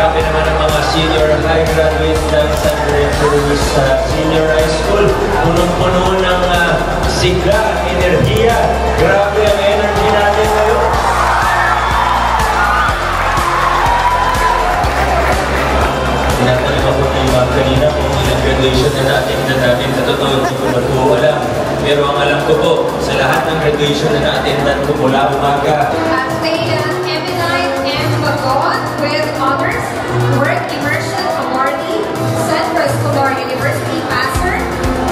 grabe naman ang mga senior high graduate dance and referees sa senior high school. Punong-puno ng sigla, enerhiya. Grabe ang energy natin ngayon. Tinatanong ako ni Ma'am kanina kung ilang graduation na natin sa totoo, hindi ko matuwa alam. Pero ang alam ko po, sa lahat ng graduation na na-attendan ko mula umaga. Eminite M. Bagot with honors, work immersion awardee, Central Escolar University Master,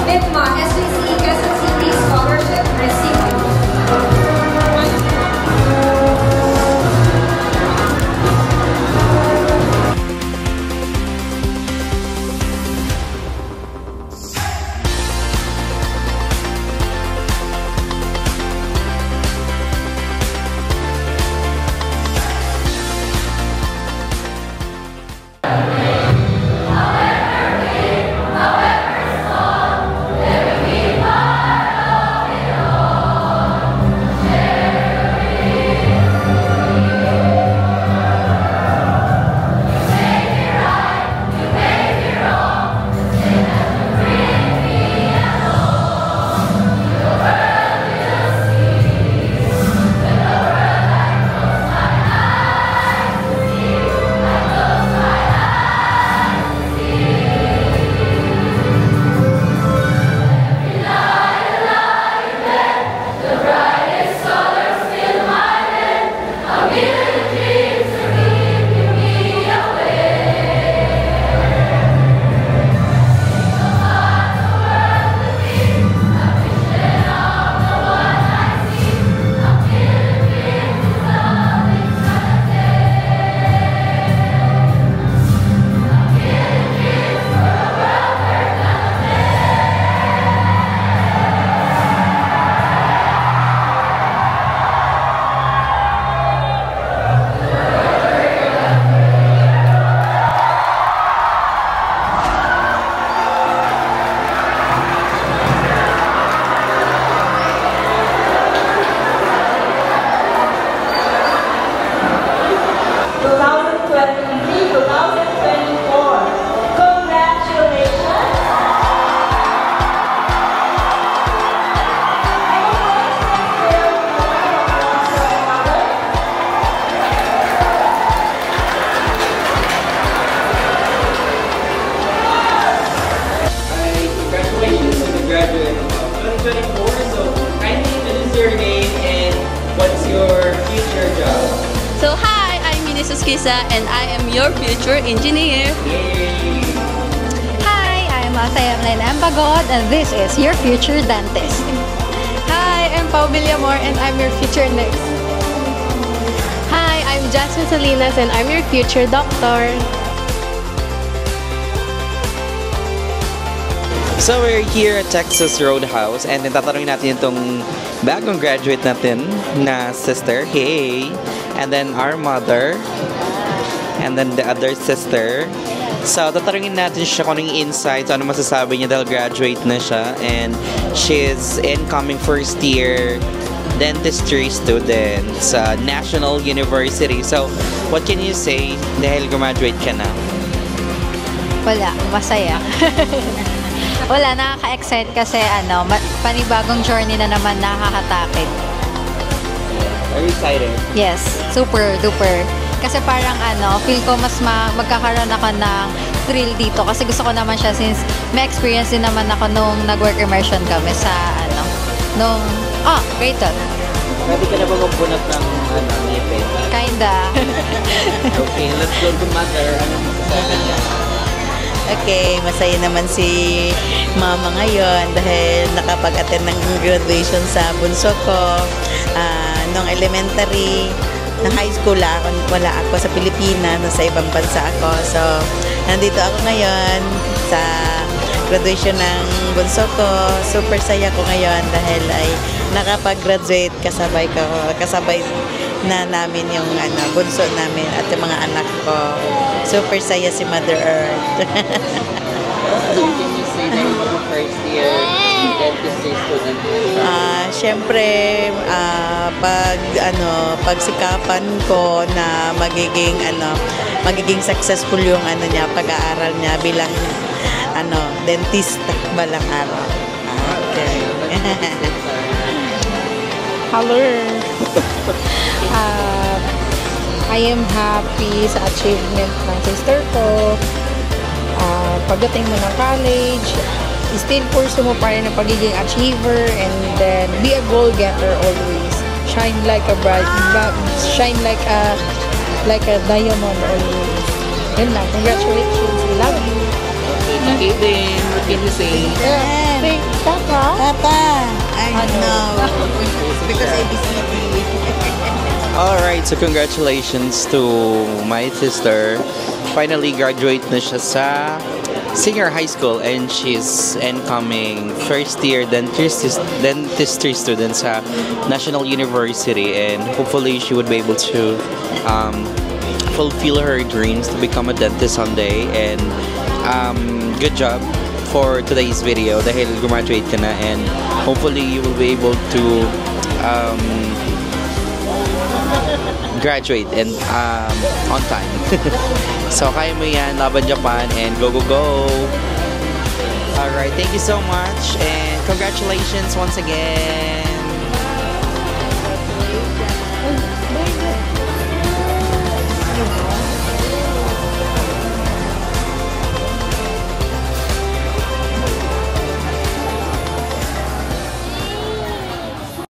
MIPMA SVC Quezon City Scholarship recipient. And I am your future engineer. Yay! Hi, I'm Eminite M. Bagot and this is your future dentist. Hi, I'm Pau Villamor and I'm your future nurse. Hi, I'm Jasmine Salinas and I'm your future doctor. So we're here at Texas Roadhouse and tatanungin natin itong bagong graduate natin na sister, hey! And then our mother, and then the other sister. So tatanungin natin siya kung anong insights, ano masasabi niya dahil graduate na siya. And she's incoming first year dentistry student sa National University. So what can you say dahil graduate ka na? Wala, masaya. Wala, nakaka-excite kasi panibagong journey na naman nakakatakit. Are you excited? Yes, super duper. Kasi parang feel ko mas magkakaroon ako ng thrill dito kasi gusto ko naman siya since may experience din naman ako nung nag-work immersion kami sa grade 12. Pwede ka na ba magpunot ng ngipin? Kinda. Okay, let's go to mother. Anong masasabi niya? Okay, masaya naman si mama ngayon dahil nakapag-attend ng graduation sa bunso ko. Nung elementary, na high school wala ako sa Pilipinas, nasa ibang bansa ako. So, nandito ako ngayon sa graduation ng bunso ko. Super saya ko ngayon dahil ay nakapag-graduate kasabay na namin yung bunso namin at yung mga anak ko. Super saya si Mother Earth. So can you say that you're first year dentistry student? Siyempre, pagsikapan ko na magiging successful yung pag-aaral niya bilang dentista balang araw. Okay. Hello. I am happy sa achievement ng sister ko. Pagdating mo ng college, still pursue mo pa rin ang pagiging achiever, and then be a goal getter always. Shine like a diamond always. Yun lang. Congratulations. We love you. Okay then, what can you say? Thank Papa. Papa, I know. Because ABCD. Alright, so congratulations to my sister. Finally graduate na siya sa senior high school, and she's incoming first year dentistry student sa National University, and hopefully she would be able to fulfill her dreams to become a dentist someday. And good job for today's video dahil graduate ka na, and hopefully you will be able to graduate and on time. So kaya mo yan, laban Japan, and go go go. Alright, thank you so much and congratulations once again.